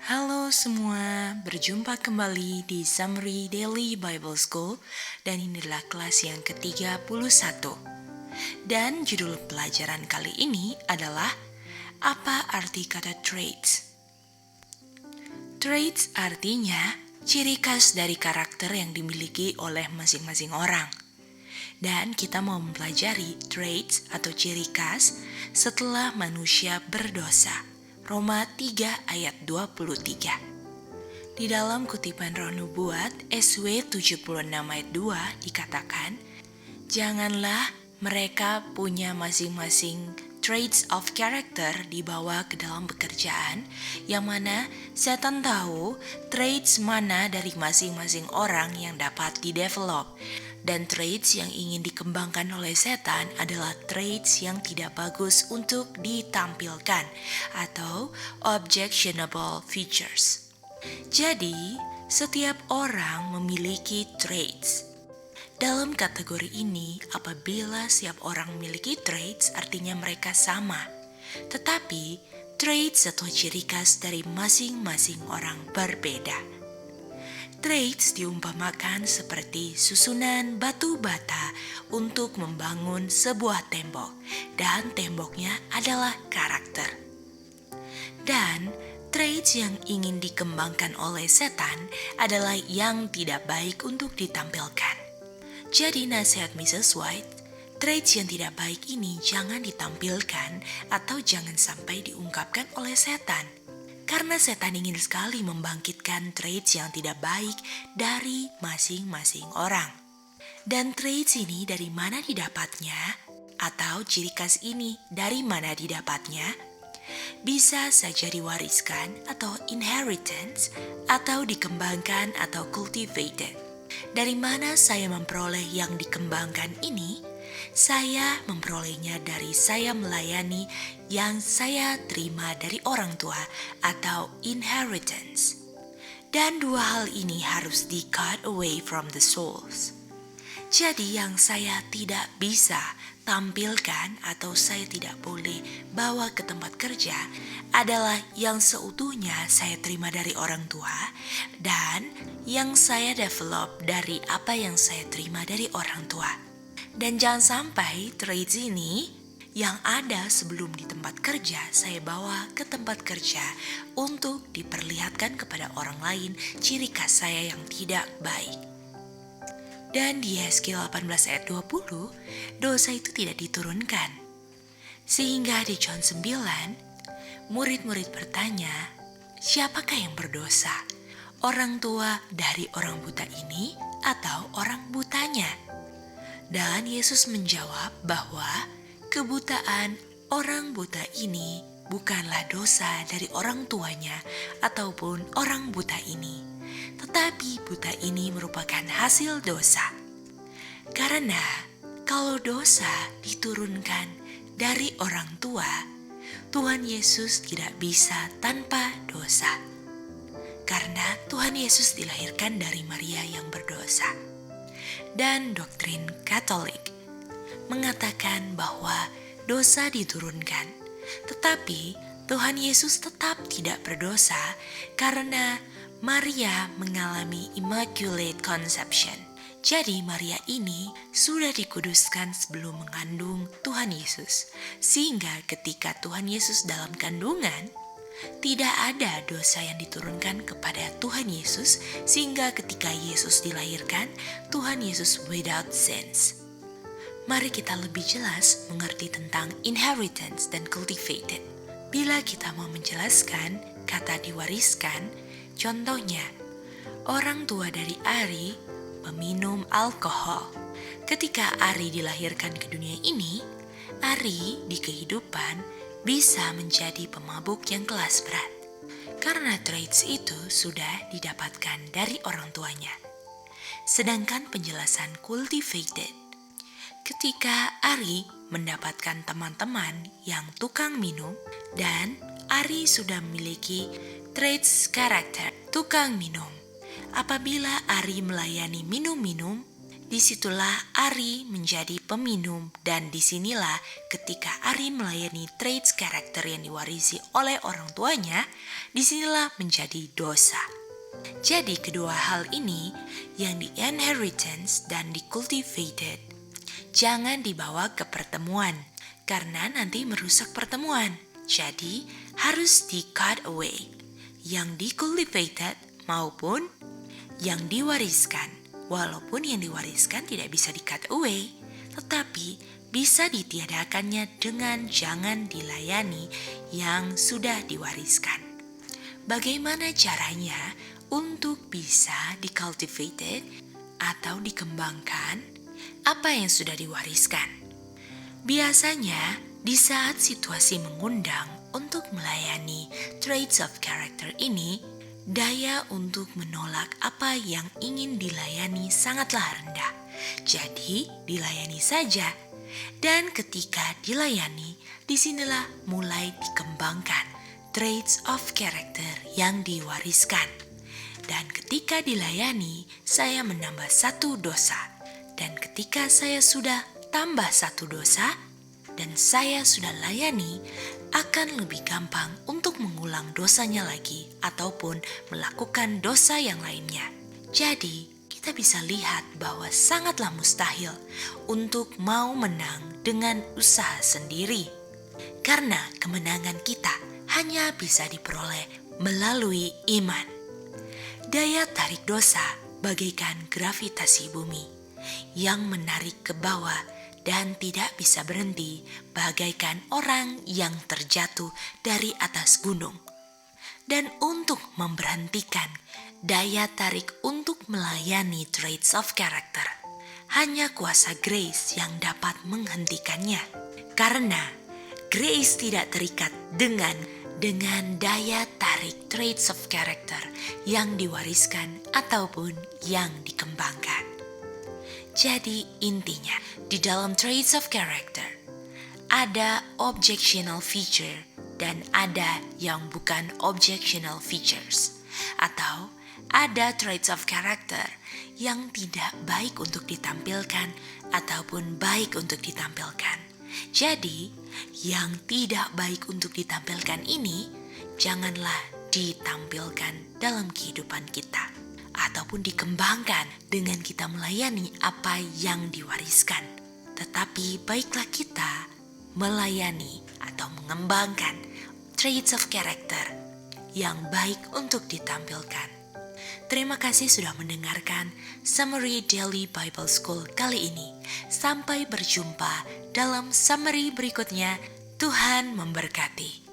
Halo semua, berjumpa kembali di Summary Daily Bible School dan inilah kelas yang ke-31. Dan judul pelajaran kali ini adalah apa arti kata traits? Traits artinya ciri khas dari karakter yang dimiliki oleh masing-masing orang. Dan kita mau mempelajari traits atau ciri khas setelah manusia berdosa. Roma 3 ayat 23. Di dalam kutipan Roh Nubuat SW 76 ayat 2 dikatakan, janganlah mereka punya masing-masing traits of character dibawa ke dalam pekerjaan, yang mana setan tahu traits mana dari masing-masing orang yang dapat didevelop. Dan traits yang ingin dikembangkan oleh setan adalah traits yang tidak bagus untuk ditampilkan atau objectionable features. Jadi, setiap orang memiliki traits. Dalam kategori ini, apabila setiap orang memiliki traits, artinya mereka sama. Tetapi, traits atau ciri khas dari masing-masing orang berbeda. Traits diumpamakan seperti susunan batu bata untuk membangun sebuah tembok, dan temboknya adalah karakter. Dan traits yang ingin dikembangkan oleh setan adalah yang tidak baik untuk ditampilkan. Jadi nasihat Mrs. White, traits yang tidak baik ini jangan ditampilkan atau jangan sampai diungkapkan oleh setan. Karena setan ingin sekali membangkitkan traits yang tidak baik dari masing-masing orang. Dan traits ini dari mana didapatnya? Atau ciri khas ini dari mana didapatnya? Bisa saja diwariskan atau inheritance, atau dikembangkan atau cultivated. Dari mana saya memperoleh yang dikembangkan ini? Saya memperolehnya dari saya melayani yang saya terima dari orang tua atau inheritance. Dan dua hal ini harus di-cut away from the souls. Jadi yang saya tidak bisa tampilkan atau saya tidak boleh bawa ke tempat kerja adalah yang seutuhnya saya terima dari orang tua dan yang saya develop dari apa yang saya terima dari orang tua. Dan jangan sampai traits ini yang ada sebelum di tempat kerja saya bawa ke tempat kerja untuk diperlihatkan kepada orang lain ciri khas saya yang tidak baik. Dan di Yeskiel 18 ayat 20, dosa itu tidak diturunkan. Sehingga di John 9, murid-murid bertanya, siapakah yang berdosa? Orang tua dari orang buta ini atau orang butanya? Dan Yesus menjawab bahwa kebutaan orang buta ini bukanlah dosa dari orang tuanya ataupun orang buta ini, tetapi buta ini merupakan hasil dosa. Karena kalau dosa diturunkan dari orang tua, Tuhan Yesus tidak bisa tanpa dosa. Karena Tuhan Yesus dilahirkan dari Maria yang berdosa. Dan doktrin Katolik mengatakan bahwa dosa diturunkan, tetapi Tuhan Yesus tetap tidak berdosa karena Maria mengalami Immaculate Conception. Jadi Maria ini sudah dikuduskan sebelum mengandung Tuhan Yesus, sehingga ketika Tuhan Yesus dalam kandungan, tidak ada dosa yang diturunkan kepada Tuhan Yesus, sehingga ketika Yesus dilahirkan, Tuhan Yesus without sins. Mari kita lebih jelas mengerti tentang inheritance dan cultivated. Bila kita mau menjelaskan kata diwariskan, contohnya, orang tua dari Ari meminum alkohol. Ketika Ari dilahirkan ke dunia ini, Ari di kehidupan bisa menjadi pemabuk yang kelas berat. Karena traits itu sudah didapatkan dari orang tuanya. Sedangkan penjelasan cultivated, ketika Ari mendapatkan teman-teman yang tukang minum dan Ari sudah memiliki traits karakter tukang minum. Apabila Ari melayani minum-minum, Disitulah Ari menjadi peminum dan disinilah ketika Ari melayani traits karakter yang diwarisi oleh orang tuanya, disinilah menjadi dosa. Jadi kedua hal ini yang di inheritance dan di cultivated jangan dibawa ke pertemuan karena nanti merusak pertemuan. Jadi harus di cut away yang di cultivated maupun yang diwariskan. Walaupun yang diwariskan tidak bisa di cut away, tetapi bisa ditiadakannya dengan jangan dilayani yang sudah diwariskan. Bagaimana caranya untuk bisa di-cultivated atau dikembangkan apa yang sudah diwariskan? Biasanya di saat situasi mengundang untuk melayani traits of character ini, daya untuk menolak apa yang ingin dilayani sangatlah rendah. Jadi dilayani saja. Dan ketika dilayani, disinilah mulai dikembangkan traits of character yang diwariskan. Dan ketika dilayani, saya menambah satu dosa. Dan ketika saya sudah tambah satu dosa, dan saya sudah layani, akan lebih gampang untuk mengulang dosanya lagi ataupun melakukan dosa yang lainnya. Jadi, kita bisa lihat bahwa sangatlah mustahil untuk mau menang dengan usaha sendiri. Karena kemenangan kita hanya bisa diperoleh melalui iman. Daya tarik dosa bagaikan gravitasi bumi yang menarik ke bawah dan tidak bisa berhenti bagaikan orang yang terjatuh dari atas gunung. Dan untuk memberhentikan daya tarik untuk melayani traits of character, hanya kuasa grace yang dapat menghentikannya. Karena grace tidak terikat dengan daya tarik traits of character yang diwariskan ataupun yang dikembangkan. Jadi intinya, di dalam traits of character, ada objectional feature dan ada yang bukan objectional features. Atau ada traits of character yang tidak baik untuk ditampilkan ataupun baik untuk ditampilkan. Jadi, yang tidak baik untuk ditampilkan ini, janganlah ditampilkan dalam kehidupan kita. Ataupun dikembangkan dengan kita melayani apa yang diwariskan. Tetapi baiklah kita melayani atau mengembangkan traits of character yang baik untuk ditampilkan. Terima kasih sudah mendengarkan Summary Daily Bible School kali ini. Sampai berjumpa dalam summary berikutnya. Tuhan memberkati.